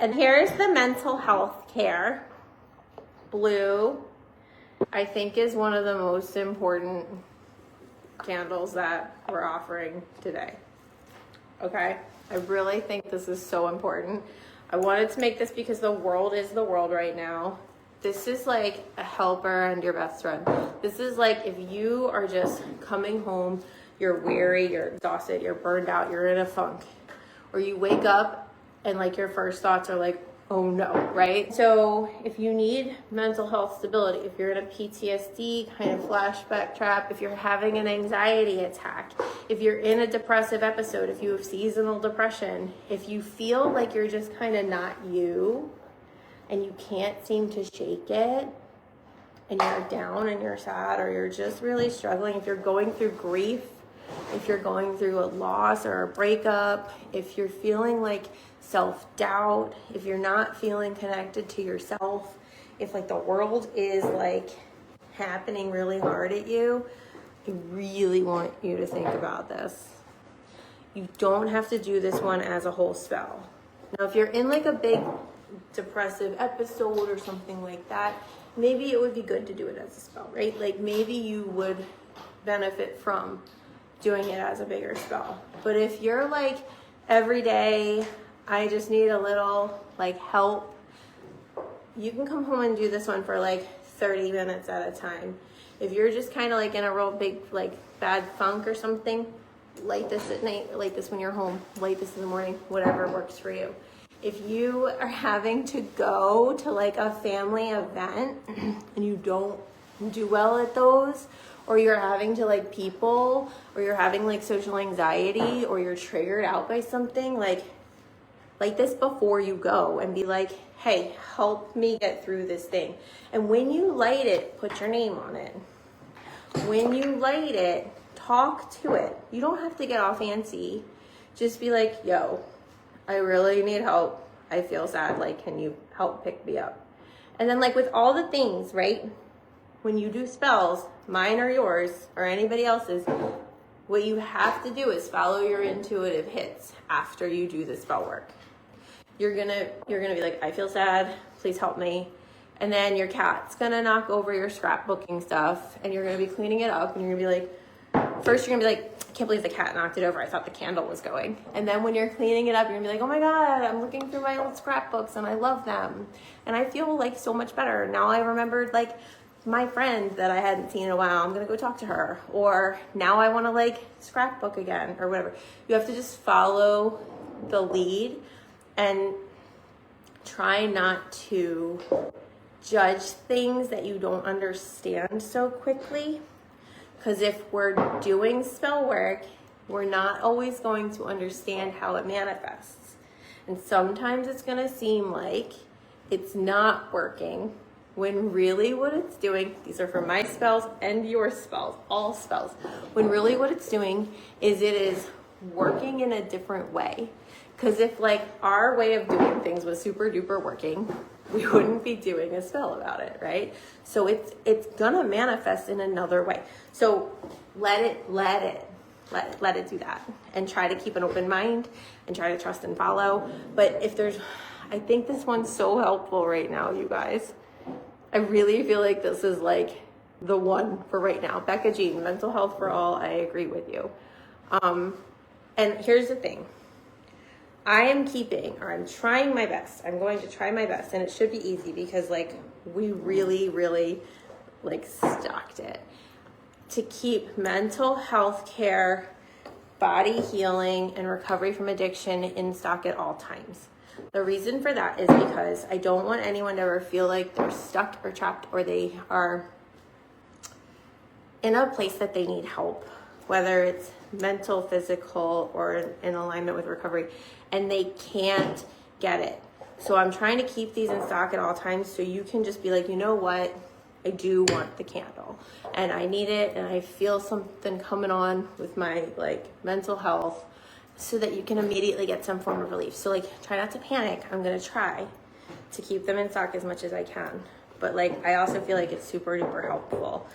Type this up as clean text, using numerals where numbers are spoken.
And here's the mental health care. Blue, I think, is one of the most important candles that we're offering today. Okay? I really think this is so important. I wanted to make this because the world is the world right now. This is like a helper and your best friend. This is like if you are just coming home, you're weary, you're exhausted, you're burned out, you're in a funk, or you wake up and like your first thoughts are like, oh no, right? So if you need mental health stability, if you're in a PTSD kind of flashback trap, if you're having an anxiety attack, if you're in a depressive episode, if you have seasonal depression, if you feel like you're just kind of not you and you can't seem to shake it and you're down and you're sad or you're just really struggling, if you're going through grief, if you're going through a loss or a breakup, if you're feeling like self-doubt, if you're not feeling connected to yourself, if like the world is like happening really hard at you, I really want you to think about this. You don't have to do this one as a whole spell. Now, if you're in like a big depressive episode or something like that, maybe it would be good to do it as a spell, right? Like maybe you would benefit from doing it as a bigger spell. But if you're like every day, I just need a little like help, you can come home and do this one for like 30 minutes at a time. If you're just kind of like in a real big like bad funk or something, light this at night, light this when you're home, light this in the morning, whatever works for you. If you are having to go to like a family event and you don't do well at those, or you're having to like people, or you're having like social anxiety, or you're triggered out by something, like this before you go and be like, hey, help me get through this thing. And when you light it, put your name on it. When you light it, talk to it. You don't have to get all fancy. Just be like, yo, I really need help. I feel sad. Like, can you help pick me up? And then like with all the things, right? When you do spells, mine or yours or anybody else's, what you have to do is follow your intuitive hits after you do the spell work. You're gonna be like, I feel sad, please help me. And then your cat's gonna knock over your scrapbooking stuff and you're gonna be cleaning it up and you're gonna be like, first you're gonna be like, I can't believe the cat knocked it over, I thought the candle was going. And then when you're cleaning it up, you're gonna be like, oh my God, I'm looking through my old scrapbooks and I love them. And I feel like so much better. Now I remembered like my friend that I hadn't seen in a while, I'm gonna go talk to her. Or now I wanna like scrapbook again or whatever. You have to just follow the lead and try not to judge things that you don't understand so quickly. Because if we're doing spell work, we're not always going to understand how it manifests. And sometimes it's gonna seem like it's not working when really what it's doing, these are for my spells and your spells, all spells, when really what it's doing is it is working in a different way. Because if like our way of doing things was super duper working, we wouldn't be doing a spell about it, right? So it's gonna manifest in another way. So let it do that, and try to keep an open mind and try to trust and follow. But I think this one's so helpful right now, you guys. I really feel like this is like the one for right now. Becca Jean, Mental Health for All, I agree with you. And here's the thing. I'm trying my best. I'm going to try my best, and it should be easy because like we really, really like stocked it to keep mental health care, body healing, and recovery from addiction in stock at all times. The reason for that is because I don't want anyone to ever feel like they're stuck or trapped or they are in a place that they need help, whether it's mental, physical, or in alignment with recovery, and they can't get it. So I'm trying to keep these in stock at all times so you can just be like, you know what? I do want the candle and I need it and I feel something coming on with my like mental health so that you can immediately get some form of relief. So like try not to panic. I'm going to try to keep them in stock as much as I can. But like I also feel like it's super duper helpful